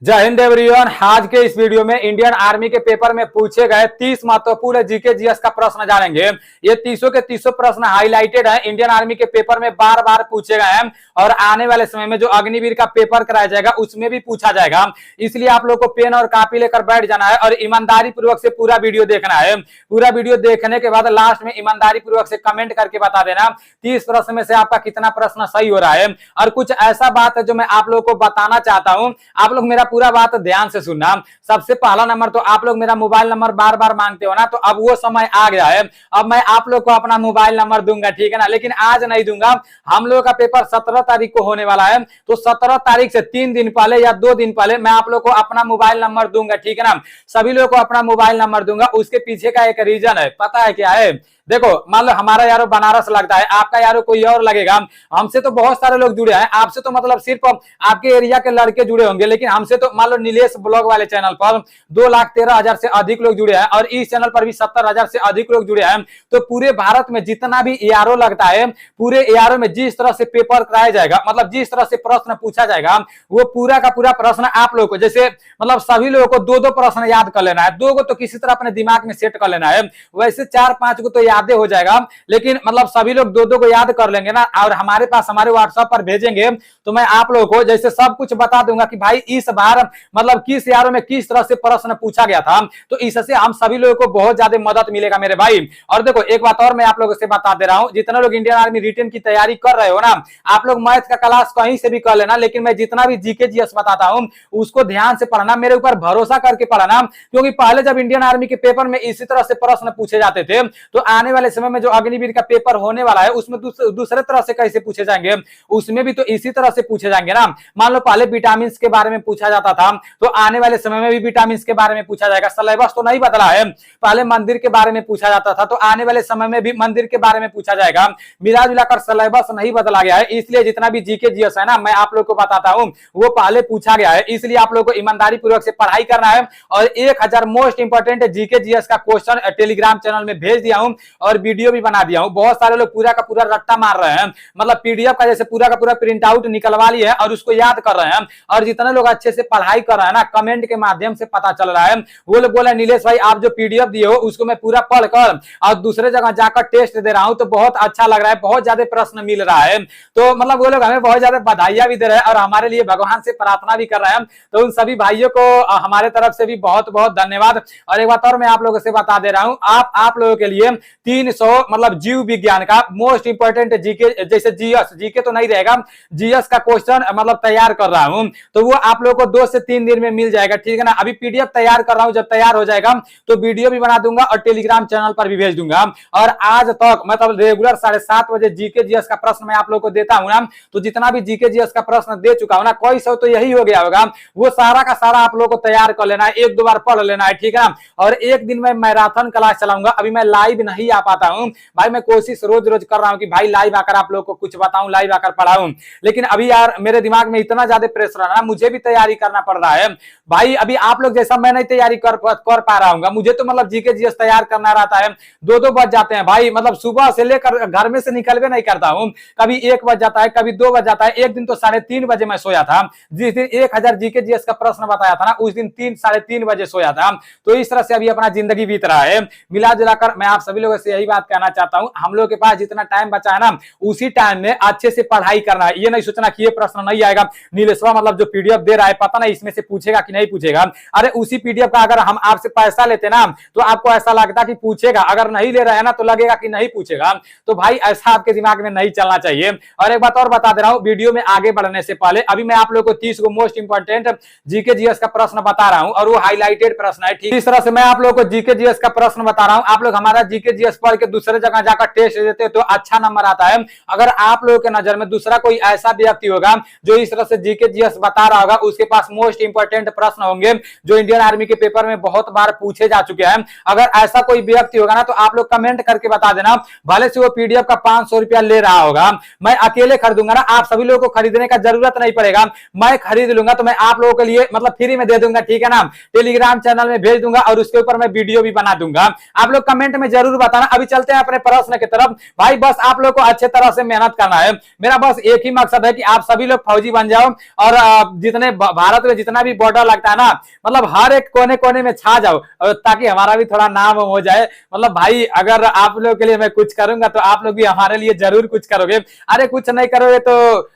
जय हिंद एवरीवन। आज के इस वीडियो में इंडियन आर्मी के पेपर में पूछे गए 30 महत्वपूर्ण जीके जीएस का प्रश्न जानेंगे। ये 30 के 30 प्रश्न हाईलाइटेड है, इंडियन आर्मी के पेपर में बार बार पूछे गए हैं और आने वाले समय में जो अग्निवीर का पेपर कराया जाएगा उसमें भी पूछा जाएगा। इसलिए आप लोग को पेन और कॉपी लेकर बैठ जाना है और ईमानदारी पूर्वक से पूरा वीडियो देखना है। पूरा वीडियो देखने के बाद लास्ट में ईमानदारी पूर्वक से कमेंट करके बता देना 30 प्रश्न में से आपका कितना प्रश्न सही हो रहा है। और कुछ ऐसा बात है जो मैं आप लोग को बताना चाहता हूं, आप लोग मेरा पूरा बात ध्यान से सुनना। सबसे पहला नंबर तो आप लोग मेरा मोबाइल नंबर बार बार मांगते हो ना, तो अब वो समय आ गया है। अब मैं आप लोग को अपना मोबाइल नंबर दूंगा, ठीक है ना, लेकिन आज नहीं दूंगा। हम लोग का पेपर 17 तारीख को होने वाला है, तो 17 तारीख से 3 दिन पहले या 2 दिन पहले मैं आप लोग को अपना मोबाइल नंबर दूंगा, ठीक है ना। सभी लोग को अपना मोबाइल नंबर दूंगा। उसके पीछे का एक रीजन है, पता है क्या है? देखो, मान लो हमारा यारो बनारस लगता है, आपका यारो कोई और लगेगा। हमसे तो बहुत सारे लोग जुड़े हैं, आपसे तो मतलब सिर्फ आपके एरिया के लड़के जुड़े होंगे, लेकिन हमसे तो मान लो नीलेश ब्लॉग वाले चैनल पर 2,13,000 से अधिक लोग जुड़े हैं और इस चैनल पर भी 70,000 से अधिक लोग जुड़े हैं। तो पूरे भारत में जितना भी एआरओ लगता है, पूरे एआरओ में जिस तरह से पेपर कराया जाएगा, मतलब जिस तरह से प्रश्न पूछा जाएगा, वो पूरा का पूरा प्रश्न आप लोग को, जैसे मतलब सभी लोगों को 2-2 प्रश्न याद कर लेना है। 2 को तो किसी तरह अपने दिमाग में सेट कर लेना है, वैसे 4-5 को तो यादें हो जाएगा, लेकिन मतलब सभी लोग 2-2 को याद कर लेंगे ना और हमारे पास हमारे व्हाट्सएप पर भेजेंगे, तो मैं आप लोगों को जैसे सब कुछ बता दूंगा कि भाई इस बार मतलब किस यारों में किस तरह से प्रश्न पूछा गया था। तो इससे हम सभी लोगों को बहुत ज्यादा मदद मिलेगा मेरे भाई। और देखो, एक बात और मैं आप लोगों से बता दे रहा हूं, जितना लोग इंडियन आर्मी रिटन की तैयारी कर रहे हो ना, आप लोग मैथ का क्लास कहीं से भी कर लेना, लेकिन मैं जितना भी जीके जीएस बताता हूं उसको ध्यान से पढ़ना, मेरे ऊपर भरोसा करके पढ़ना। क्योंकि पहले जब इंडियन आर्मी के पेपर में इसी तरह से प्रश्न पूछे जाते थे, तो आने वाले समय में जो अग्निवीर का पेपर होने वाला है उसमें दूसरे तरह से कैसे पूछे जाएंगे, उसमें भी तो इसी तरह से पूछे जाएंगे ना। मान लो पहले विटामिन के बारे में पूछा जाता था, तो आने वाले समय में भी विटामिन के बारे में पूछा जाएगा। सिलेबस तो नहीं बदला है, पहले मंदिर के बारे में पूछा जाता था, तो आने वाले समय में भी मंदिर के बारे में पूछा जाएगा। मिला जुलाकर सिलेबस नहीं बदला गया है, इसलिए जितना भी जीके जीएस है ना, मैं आप लोग को बताता हूं वो पहले पूछा गया है। इसलिए आप लोग को ईमानदारी पूर्वक से पढ़ाई करना है और 1000 मोस्ट इंपोर्टेंट जीके जीएस का क्वेश्चन टेलीग्राम चैनल में भेज दिया हूं और वीडियो भी बना दिया हूं। बहुत सारे लोग पूरा का पूरा रट्टा मार रहे हैं, मतलब पीडीएफ का जैसे पूरा का पूरा प्रिंट आउट निकलवा लिए है और उसको याद कर रहे हैं। और जितने लोग अच्छे से पढ़ाई कर रहे हैं ना, कमेंट के माध्यम से पता चल रहा है, वो लोग बोले नीलेश भाई आप जो पीडीएफ दिए हो उसको मैं पूरा पढ़कर और दूसरे जगह जाकर टेस्ट दे रहा हूं, तो बहुत अच्छा लग रहा है, बहुत ज्यादा प्रश्न मिल रहा है। तो मतलब वो लोग हमें बहुत ज्यादा बधाइयां भी दे रहे हैं और हमारे लिए भगवान से प्रार्थना भी कर रहे हैं। तो उन सभी भाइयों को हमारे तरफ से भी बहुत बहुत धन्यवाद। और एक बात और मैं आप लोगों से बता दे रहा हूं, आप लोगों के लिए 300 मतलब जीव विज्ञान का मोस्ट इंपोर्टेंट जीके, जैसे जीएस, जीके तो नहीं रहेगा, जीएस का क्वेश्चन मतलब तैयार कर रहा हूं, तो वो आप लोगों को 2 से 3 दिन में मिल जाएगा, ठीक है ना। अभी पीडीएफ तैयार कर रहा हूं, जब तैयार हो जाएगा तो वीडियो भी बना दूंगा और टेलीग्राम चैनल पर भी भेज दूंगा। और आज तक मतलब रेगुलर 7:30 बजे जीके जीएस का प्रश्न मैं आप लोगों को देता हूं ना, तो जितना भी जीके जीएस का प्रश्न दे चुका हूं ना, कोई सौ तो यही हो गया होगा, वो सारा का सारा आप लोगों को तैयार कर लेना है, 1-2 बार पढ़ लेना है, ठीक है ना। और एक दिन में मैराथन क्लास चलाऊंगा। अभी मैं लाइव नहीं आ पाता हूं भाई, मैं कोशिश रोज रोज कर रहा हूं कि भाई लाइव आकर आप लोगों को कुछ बताऊं, लाइव आकर पढ़ाऊं, लेकिन अभी यार मेरे दिमाग में इतना ज्यादा प्रेशर है ना, मुझे भी तैयारी करना पड़ रहा है भाई। अभी आप लोग जैसा मैं नहीं तैयारी कर पा रहा हूँ, मुझे तो मतलब जीके जीएस तैयार करना रहता है, 2-2 बज जाते हैं भाई, मतलब सुबह से लेकर घर में से निकलवे नहीं करता हूँ, कभी 1 बज जाता है, कभी 2 बज जाता है। एक दिन तो 3:30 बजे मैं सोया था, जिस दिन 1000 जीके जीएस का प्रश्न बताया था ना, उस दिन 3-3:30 बजे सोया था। तो इस तरह से अभी अपना जिंदगी बीत रहा है। मिला जुलाकर मैं आप सभी लोगों से यही बात कहना चाहता हूं, हम लोग के पास जितना टाइम बचा है ना, उसी टाइम में अच्छे से पढ़ाई करना है। ये नहीं सोचना कि ये प्रश्न नहीं आएगा, नीलेश्वर मतलब जो पीडीएफ दे रहा है पता नहीं इसमें से पूछेगा कि नहीं पूछेगा। अरे उसी पीडीएफ का अगर हम आपसे पैसा लेते ना, तो आपको ऐसा लगता कि पूछेगा, अगर नहीं ले रहे हैं ना तो लगेगा कि नहीं पूछेगा। तो भाई ऐसा आपके दिमाग में नहीं चलना चाहिए। और एक बात और बता दे रहा हूं, वीडियो में आगे बढ़ने से पहले अभी मैं आप लोगों को 30 को मोस्ट इंपोर्टेंट जीके जीएस का प्रश्न बता रहा हूं और वो हाईलाइटेड प्रश्न है, ठीक। इस तरह से मैं आप लोगों को जीके जीएस का प्रश्न बता रहा हूं। आप लोग हमारा जीके जीएस पढ़ के दूसरे जगह जाकर टेस्ट देते तो अच्छा नंबर आता है। अगर आप लोगों के नजर में दूसरा कोई ऐसा व्यक्ति होगा जो इस तरह से जीके जीएस बता रहा होगा, उसके पास मोस्ट इंपोर्टेंट प्रश्न होंगे जो इंडियन आर्मी के पेपर में बहुत बार पूछे जा चुके हैं, अगर ऐसा कोई व्यक्ति होगा ना, तो आप लोग कमेंट करके बता देना। भले से वो पीडीएफ का 500 रुपया ले रहा होगा, मैं अकेले खरीदूंगा ना, आप सभी लोगों को खरीदने का जरूरत नहीं पड़ेगा, मैं खरीद लूंगा, तो मैं आप लोगों के लिए मतलब फ्री में दे दूंगा, ठीक है ना। टेलीग्राम चैनल में भेज दूंगा और उसके ऊपर मैं वीडियो भी बना दूंगा। आप लोग कमेंट में जरूर बताना। अभी चलते हैं अपने प्रश्न की तरफ। भाई बस आप लोग को अच्छे तरह से मेहनत करना है। मेरा बस एक ही मकसद है कि आप सभी लोग फौजी बन जाओ और जितने भारत में जितना भी बॉर्डर लगता है ना, मतलब हर एक कोने कोने में छा जाओ ताकि हमारा भी थोड़ा नाम हो जाए। मतलब भाई अगर आप लोग के लिए मैं कुछ करूंगा तो आप लोग भी हमारे लिए जरूर कुछ करोगे। अरे कुछ नहीं करोगे तो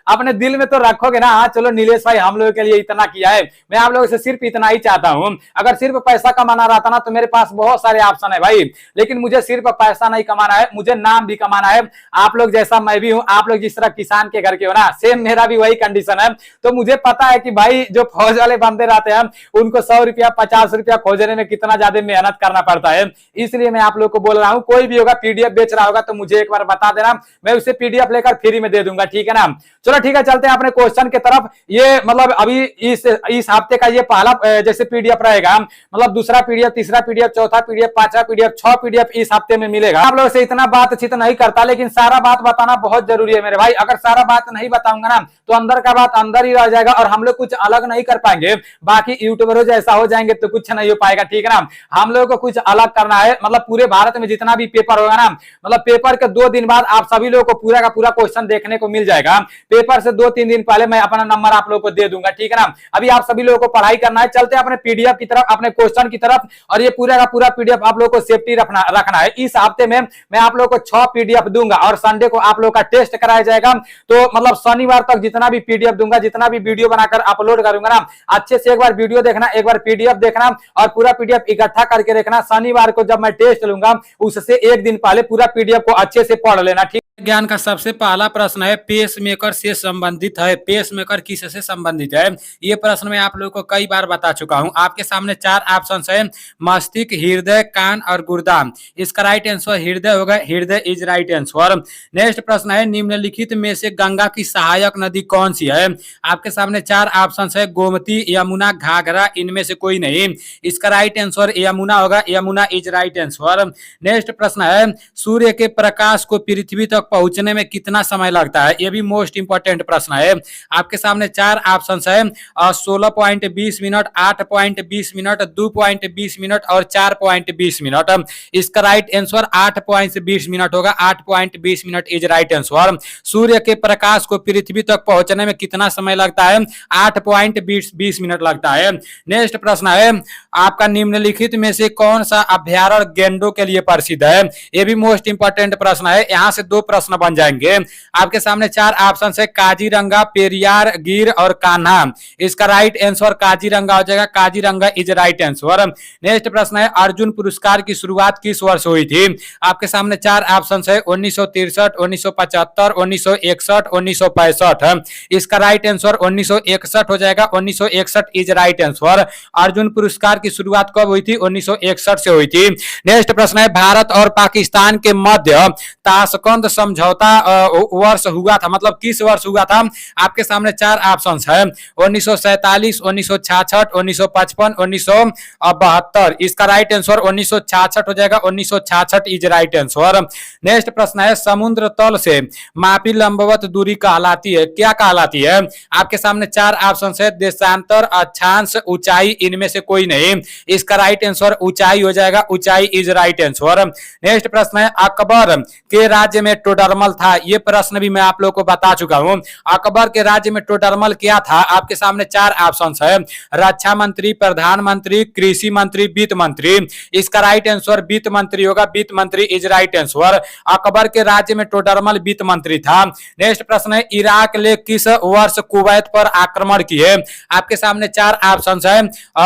अपने दिल में तो रखोगे ना, हाँ चलो नीलेश भाई हम लोगों के लिए इतना किया है। मैं आप लोगों से सिर्फ इतना ही चाहता हूं। अगर सिर्फ पैसा कमाना रहता ना तो मेरे पास बहुत सारे ऑप्शन है भाई, लेकिन मुझे सिर्फ पैसा नहीं कमाना है, मुझे नाम भी कमाना है। आप लोग जैसा मैं भी हूं, आप लोग जिस तरह किसान के घर के हो ना, सेम मेरा भी वही कंडीशन है। तो मुझे पता है कि भाई जो फौज वाले बंदे रहते हैं उनको 100 रुपया 50 रुपया खोजने में कितना ज्यादा मेहनत करना पड़ता है। इसलिए मैं आप लोग को बोल रहा हूं, कोई भी होगा पीडीएफ बेच रहा होगा तो मुझे एक बार बता देना, मैं उसे पीडीएफ लेकर फ्री में दे दूंगा, ठीक है ना। चलो ठीक है, चलते हैं अपने क्वेश्चन की तरफ। ये मतलब अभी इस हफ्ते का ये पहला जैसे पीडीएफ रहेगा, मतलब दूसरा पीडीएफ, तीसरा पीडीएफ, चौथा पीडीएफ, पांचवा पीडीएफ, 6 पीडीएफ इस हफ्ते में मिलेगा। आप लोग से इतना बातचीत नहीं करता, लेकिन सारा बात बताना बहुत जरूरी है मेरे भाई। अगर सारा बात नहीं बताऊंगा ना तो अंदर का बात अंदर ही रह जाएगा और हम लोग कुछ अलग नहीं कर पाएंगे। बाकी यूट्यूबरों जैसा हो जाएंगे तो कुछ नहीं हो पाएगा, ठीक है ना। हम लोगों को कुछ अलग करना है। मतलब पूरे भारत में जितना भी पेपर होगा ना, मतलब पेपर के 2 दिन बाद आप सभी लोगों को पूरा का पूरा क्वेश्चन देखने को मिल जाएगा। पेपर से 2-3 दिन पहले मैं अपना नंबर आप लोगों को दे दूंगा, ठीक है ना। अभी आप सभी लोगों को पढ़ाई करना है। चलते हैं अपने पीडीएफ की तरफ, अपने क्वेश्चन की तरफ। और ये पूरा का पूरा पीडीएफ आप लोगों को सेफ्टी रखना है। इस हफ्ते में मैं आप लोगों को 6 पीडीएफ दूंगा और संडे को आप लोगों का टेस्ट कराया जाएगा। तो मतलब शनिवार तक जितना भी पीडीएफ दूंगा, जितना भी वीडियो बनाकर अपलोड करूंगा ना, अच्छे से एक बार वीडियो देखना, एक बार पीडीएफ देखना और पूरा पीडीएफ इकट्ठा करके रखना। शनिवार को जब मैं टेस्ट लूंगा उससे एक दिन पहले पूरा पीडीएफ को अच्छे से पढ़ लेना, ठीक। ज्ञान का सबसे पहला प्रश्न है, पेसमेकर से संबंधित है। पेसमेकर किससे संबंधित है? ये प्रश्न मैं आप लोगों को कई बार बता चुका हूं। आपके सामने 4 ऑप्शन है, मस्तिष्क, हृदय, कान और गुर्दा। इसका राइट आंसर हृदय होगा। हृदय इज राइट आंसर। नेक्स्ट प्रश्न है, निम्नलिखित में से गंगा की सहायक नदी कौन सी है? आपके सामने 4 ऑप्शन है, गोमती, यमुना, घाघरा, इनमें से कोई नहीं। इसका राइट आंसर यमुना होगा। Yamuna is right answer. Next प्रश्न है, सूर्य के प्रकाश को पृथ्वी तक पहुंचने में कितना समय लगता है? यह भी मोस्ट इंपोर्टेंट प्रश्न है। आपके सामने 4 ऑप्शन है, 16.20 मिनट, 8.20 मिनट, 2.20 मिनट और 4.20 मिनट। इसका राइट आंसर 8.20 मिनट होगा। 8.20 मिनट इज राइट आंसर। सूर्य के प्रकाश को पृथ्वी तक पहुंचने में कितना समय लगता है? 8.20 मिनट लगता है। नेक्स्ट प्रश्न है, आपका निम्नलिखित में से कौन सा अभ्यारण्य गेंडों के लिए प्रसिद्ध है? यह भी मोस्ट इंपोर्टेंट प्रश्न है। यहां से 2 प्रश्न बन जाएंगे। आपके सामने 4 ऑप्शन है, काजीरंगा, पेरियार, गिर और कान्हा। इसका राइट आंसर काजीरंगा हो जाएगा। Kaziranga is right answer. Next प्रश्न है, अर्जुन पुरस्कार की शुरुआत किस वर्ष हुई थी? आपके सामने 4 ऑप्शन है, 1963, 1975, 1961, 1965। इसका राइट आंसर 1961 हो जाएगा। 1961 इज राइट आंसर। अर्जुन पुरस्कार की शुरुआत कब हुई थी? 1961 से हुई थी। नेक्स्ट प्रश्न है, भारत और पाकिस्तान के मध्य ताशकंद समझौता वर्ष हुआ था, मतलब किस वर्ष हुआ था? आपके सामने 4 ऑप्शन है, 1947, 1966, 1955, 1972। इसका राइट आंसर 1966 हो जाएगा। 1966 इज राइट आंसर। नेक्स्ट प्रश्न है, समुद्र तल से मापी लंबवत दूरी कहलाती है, क्या कहलाती है? आपके सामने 4 ऑप्शन है, देशांतर, अक्षांश, ऊंचाई, इनमें से कोई नहीं। इसका राइट आंसर ऊंचाई हो जाएगा। ऊंचाई इज राइट आंसर। नेक्स्ट प्रश्न है, अकबर के राज्य में टोडरमल था। ये प्रश्न भी मैं आप लोगों को बता चुका हूं। अकबर के राज्य में टोडरमल क्या था? आपके सामने 4 ऑप्शन है, रक्षा मंत्री, प्रधानमंत्री, कृषि मंत्री, वित्त मंत्री। इसका राइट आंसर वित्त मंत्री होगा। वित्त मंत्री इज राइट आंसर। अकबर के राज्य में टोडरमल वित्त मंत्री था। नेक्स्ट प्रश्न है, इराक ने किस वर्ष कुवैत पर आक्रमण किए? आपके सामने 4 ऑप्शन है,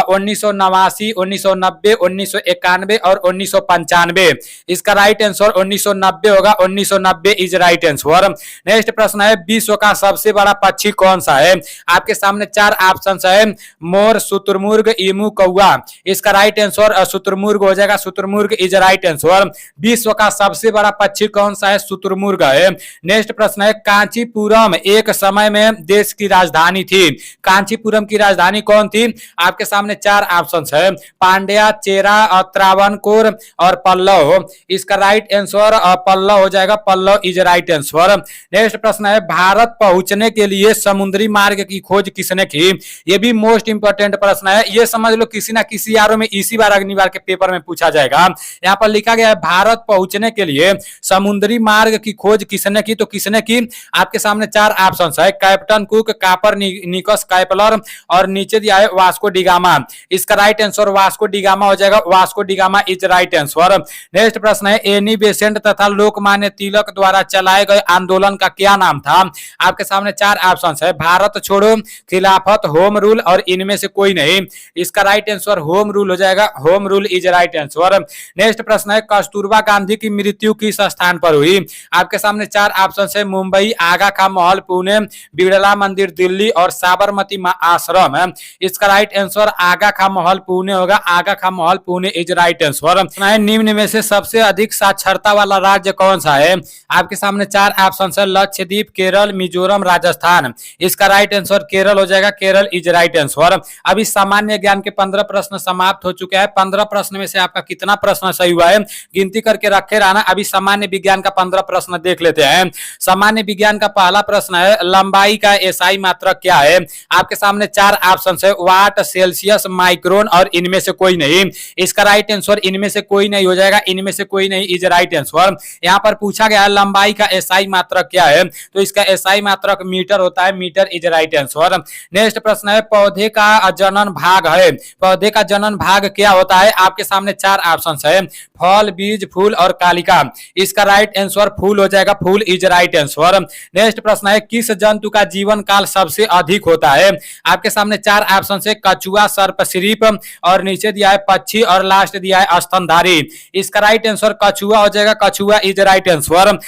1989, 1990, 1991 और 1995। इसका राइट आंसर 1990 होगा। 1990 इज राइट आंसर। नेक्स्ट प्रश्न है, विश्व का सबसे बड़ा पक्षी कौन सा है? आपके सामने 4 ऑप्शन है, मोर, शुतुरमुर्ग, ईमू, कौवा। इसका राइट आंसर शुतुरमुर्ग हो जाएगा। शुतुरमुर्ग इज राइट आंसर। विश्व का सबसे बड़ा पक्षी कौन सा है? शुतुरमुर्ग है। नेक्स्ट प्रश्न है, कांचीपुरम एक समय में देश की राजधानी थी। कांचीपुरम की राजधानी कौन थी? आपके सामने 4 ऑप्शन है, पांड्या, चेरा, त्रावणकोर और पल्लव। इसका राइट आंसर पल्लव हो जाएगा। पल्लव law is right answer. Next प्रश्न है भारत पहुंचने के लिए समुद्री मार्ग की खोज किसने की? ये भी मोस्ट इंपोर्टेंट प्रश्न है, ये समझ लो किसी ना किसी यारों में इसी बार अग्निबार के पेपर में पूछा जाएगा। यहाँ पर लिखा गया है भारत पहुंचने के लिए समुद्री मार्ग की खोज किसने की? तो किसने की? आपके सामने चार ऑप्शंस है, कैप्टन कुक, कापरनिकस, कैपलर और नीचे दिया है वास्को डिगामा। इसका राइट आंसर वास्को डिगामा हो जाएगा। Vasco da Gama is right answer. Next प्रश्न है एनी बेसेंट तथा लोकमान्य तिलक द्वारा चलाए गए आंदोलन का क्या नाम था? आपके सामने चार ऑप्शंस है, भारत छोड़ो, खिलाफत, होम रूल और इनमें से कोई नहीं। इसका राइट आंसर होम रूल हो जाएगा। Home rule is right answer. Next प्रश्न है कस्तूरबा गांधी की मृत्यु किस स्थान पर हुई? आपके सामने चार ऑप्शंस है, मुंबई, आगा खां महल पुणे, बिड़ला मंदिर दिल्ली और साबरमती आश्रम है। इसका राइट आंसर आगा खां महल पुणे होगा। आगा खां महल पुणे इज राइट आंसर। निम्न में से सबसे अधिक साक्षरता वाला राज्य कौन सा है? आपके सामने चार ऑप्शंस है, लक्षद्वीप, केरल, मिजोरम, राजस्थान। इसका राइट आंसर केरल हो जाएगा। Kerala is right answer. अभी सामान्य ज्ञान के 15 प्रश्न समाप्त हो चुके हैं। 15 प्रश्न में से आपका कितना प्रश्न सही हुआ है गिनती करके रखे रहना। अभी सामान्य विज्ञान का 15 प्रश्न देख लेते हैं। सामान्य विज्ञान का पहला प्रश्न है लंबाई का एसआई मात्रक क्या है? आपके सामने चार ऑप्शन है, वाट, सेल्सियस, माइक्रोन और इनमें से कोई नहीं। इसका राइट आंसर इनमें से कोई नहीं हो जाएगा। इनमें से कोई नहीं इज राइट आंसर। यहाँ पर पूछा गया है लंबाई का एसआई मात्रक क्या है, तो इसका एसआई मात्रक मीटर होता है। Metre is right answer. Next प्रश्न है पौधे का जनन भाग है, पौधे का जनन भाग क्या होता है? आपके सामने चार ऑप्शन है, फल, बीज, फूल और कालिका। इसका राइट आंसर फूल हो जाएगा। फूल इज राइट आंसर। नेक्स्ट प्रश्न है किस जंतु का जीवन काल सबसे अधिक होता है? आपके सामने चार ऑप्शन है, कछुआ, सर्पसरीप और नीचे दिया है पक्षी और लास्ट दिया है स्तनधारी। इसका राइट आंसर कछुआ हो जाएगा। कछुआ इज राइट आंसर।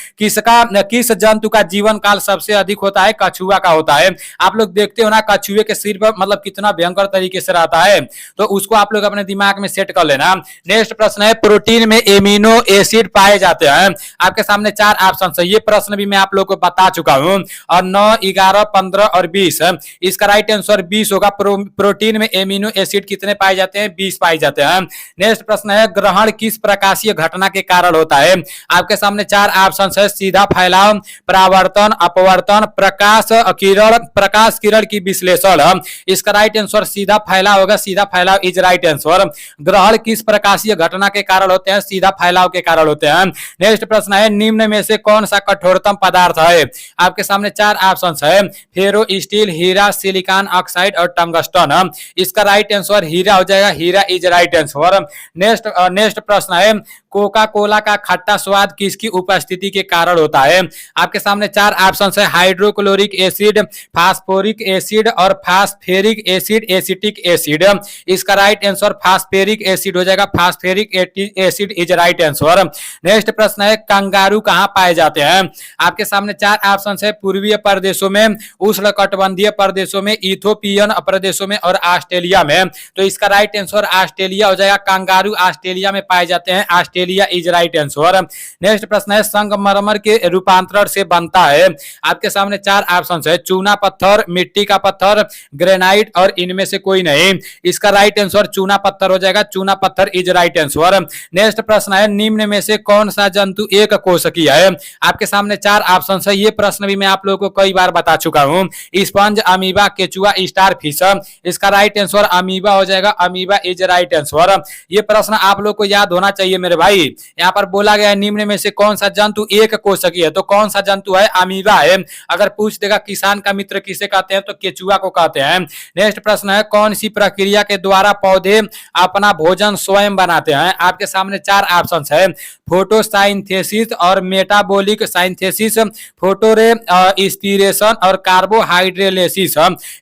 किस जंतु का जीवन काल सबसे अधिक होता है? कछुआ का होता है। आप लोग देखते हो ना कछुए के सिर पर मतलब कितना भयंकर तरीके से रहता है, तो उसको आप लोग अपने दिमाग में सेट कर लेना। नेक्स्ट प्रश्न है प्रोटीन में एमिनो एसिड पाए जाते हैं। आपके सामने चार ऑप्शन है, ये प्रश्न भी मैं आप लोग को बता चुका हूं। और 9, 11, 15 और 20 इसका राइट आंसर 20 होगा। प्रोटीन में एमिनो एसिड कितने पाए जाते हैं? 20 पाए जाते हैं। नेक्स्ट प्रश्न है ग्रहण किस प्रकाशीय घटना के कारण होता है? आपके सामने चार ऑप्शन है, सीधा फैलाव, परावर्तन, अपवर्तन, प्रकाश किरण की विश्लेषण। इसका राइट आंसर सीधा फैलाव होगा। सीधा फैलाव इज राइट आंसर। ग्रहण किस प्रकाशीय घटना के कारण होते हैं? सीधा फैलाव के कारण होते हैं। नेक्स्ट प्रश्न है निम्न में से कौन सा कठोरतम पदार्थ है? आपके सामने चार ऑप्शन है, फेरो, स्टील, हीरा, सिलिकॉन ऑक्साइड और टंगस्टन। इसका राइट आंसर हीरा हो जाएगा। हीरा इज राइट आंसर। नेक्स्ट प्रश्न है कोका कोला का खट्टा स्वाद किसकी उपस्थिति के कारण होता है? आपके सामने चार ऑप्शन है, हाइड्रोक्लोरिक एसिड, फास्फोरिक एसिड और फास्फेरिक एसिड, एसिटिक एसिड। इसका राइट आंसर फास्फेरिक एसिड हो जाएगा। Phosphoric acid is right answer. Next प्रश्न है कंगारू कहां पाए जाते हैं? आपके सामने चार ऑप्शन है, पूर्वीय प्रदेशों में, उष्णकटिबंधीय प्रदेशों में, इथोपियन प्रदेशों में और ऑस्ट्रेलिया में। तो इसका राइट आंसर ऑस्ट्रेलिया हो जाएगा। कंगारू ऑस्ट्रेलिया में पाए जाते हैं। Australia is right answer. Next प्रश्न है संगमरमर के रूपांतरण से बनता है। आपके सामने चार ऑप्शन है, चूना पत्थर, मिट्टी का पत्थर, ग्रेनाइट और इनमें से कोई नहीं। इसका राइट आंसर चूना पत्थर हो जाएगा। चूना पत्थर इज राइट आंसर। नेक्स्ट प्रश्न है निम्न में से कौन सा जंतु एक कोशिकीय है? आपके सामने चार ऑप्शन है, ये प्रश्न भी मैं आप लोगों को कई बार बता चुका हूं। स्पंज, अमीबा, केचुआ, स्टार फिश। इसका राइट आंसर अमीबा हो जाएगा। Amoeba is right answer. ये प्रश्न आप लोग को याद होना चाहिए मेरे भाई। यहाँ पर बोला गया है निम्न में से कौन सा जंतु एक कोशिकीय है, तो कौन सा जंतु है? अमीबा है। अगर पूछ देगा किसान का मित्र किसे कहते हैं, तो केचुआ को कहते हैं। नेक्स्ट प्रश्न है कौन सी प्रक्रिया के द्वारा पौधे अपना भोजन स्वयं बनाते हैं? आपके सामने चार ऑप्शन है, फोटोसाइंथेसिस और मेटाबॉलिक साइंथेसिस, फोटोरेस्पिरेशन और कार्बोहाइड्रेलेसिस।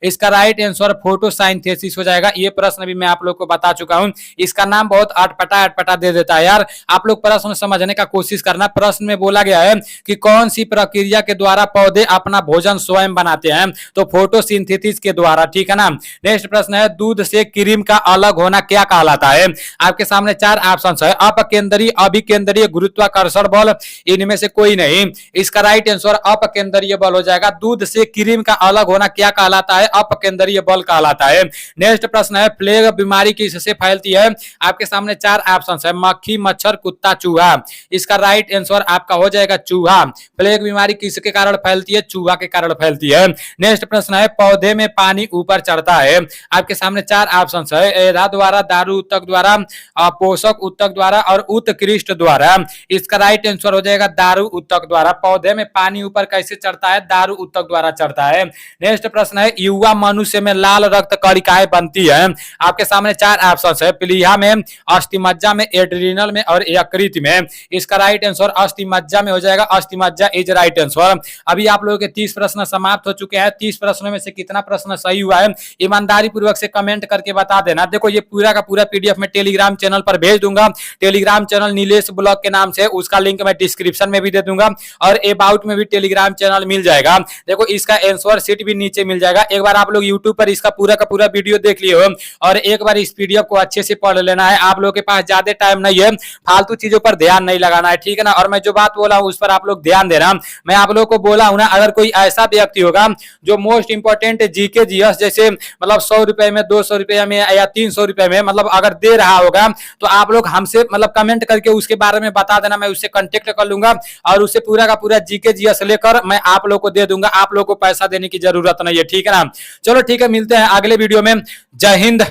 इसका राइट आंसर फोटोसाइंथेसिस हो जाएगा। ये प्रश्न भी मैं आप लोग को बता चुका हूं। इसका नाम बहुत अटपटा दे देता है यार। आप लोग प्रश्न समझने का कोशिश करना। प्रश्न में बोला गया है कि कौन सी प्रक्रिया के द्वारा पौधे अपना भोजन स्वयं बनाते हैं, तो फोटोसिंथेसिस के द्वारा। ठीक है ना। नेक्स्ट प्रश्न है दूध से क्रीम का अलग होना क्या कहलाता है? आपके सामने चार ऑप्शन है, अपकेंद्रीय, अभिकेंद्रीय, गुरुत्वाकर्षण बल, इनमें से कोई नहीं। इसका राइट आंसर अपकेंद्रीय बल हो जाएगा। दूध से क्रीम का अलग होना क्या कहलाता है? अपकेंद्रीय बल कहलाता है। नेक्स्ट प्रश्न है प्लेग बीमारी किससे फैलती है? आपके सामने चार ऑप्शन है, मक्खी, मच्छर मच्छर, कुत्ता, चूहा। इसका राइट आंसर आपका हो जाएगा चूहा। प्लेग बीमारी किसके कारण फैलती है? चूहा के कारण फैलती है। नेक्स्ट प्रश्न है पौधे में पानी ऊपर चढ़ता है। आपके सामने चार ऑप्शन है, एरा द्वारा, दारू उत्तक द्वारा, पोषक उत्तक द्वारा और उत्कृष्ट द्वारा। इसका राइट आंसर हो जाएगा दारू उत्तक द्वारा। पौधे में पानी ऊपर कैसे चढ़ता है? दारू उत्तक द्वारा चढ़ता है। नेक्स्ट प्रश्न है युवा मनुष्य में लाल रक्त कणिकाएं बनती है। आपके सामने चार ऑप्शन है, प्लीहा में, अस्थिमज्जा में, एड्रिनल में और यकृत में। इसका राइट आंसर अस्थिमज्जा में हो जाएगा। अस्थिमज्जा इज राइट आंसर। अभी आप लोगों के 30 प्रश्न समाप्त हो चुके हैं। 30 प्रश्नों में से कितना प्रश्न सही हुआ है ईमानदारी पूर्वक से कमेंट करके बता देना। देखो ये पूरा का पूरा पीडीएफ मैं टेलीग्राम चैनल पर भेज दूंगा। टेलीग्राम चैनल नीलेश ब्लॉग के नाम से, उसका लिंक मैं डिस्क्रिप्शन में भी दे दूंगा और अबाउट में भी टेलीग्राम चैनल मिल जाएगा। देखो इसका आंसर शीट भी नीचे मिल जाएगा। एक बार आप लोग यूट्यूब पर इसका पूरा का पूरा वीडियो देख लिए हो और एक बार इस पीडीएफ को अच्छे से पढ़ लेना है। आप लोगों के पास ज्यादा टाइम नहीं है, फालतू चीजों पर ध्यान नहीं लगाना है, ठीक है ना। और मैं जो बात बोला हूं उस पर आप लोग ध्यान देना। मैं आप लोगों को बोला हूं ना, अगर कोई ऐसा व्यक्ति होगा जो मोस्ट इंपोर्टेंट जीके जीएस जैसे मतलब 100 रुपए में, 200 रुपए में या 300 रुपए में मतलब अगर दे रहा होगा तो आप लोग हमसे मतलब कमेंट करके उसके बारे में बता देना। मैं उससे कांटेक्ट कर लूंगा और उससे पूरा का पूरा जीके जीएस लेकर मैं आप लोग को दे दूंगा। आप लोग को पैसा देने की जरूरत नहीं है, ठीक है ना। चलो ठीक है, मिलते हैं अगले वीडियो में। जय हिंद।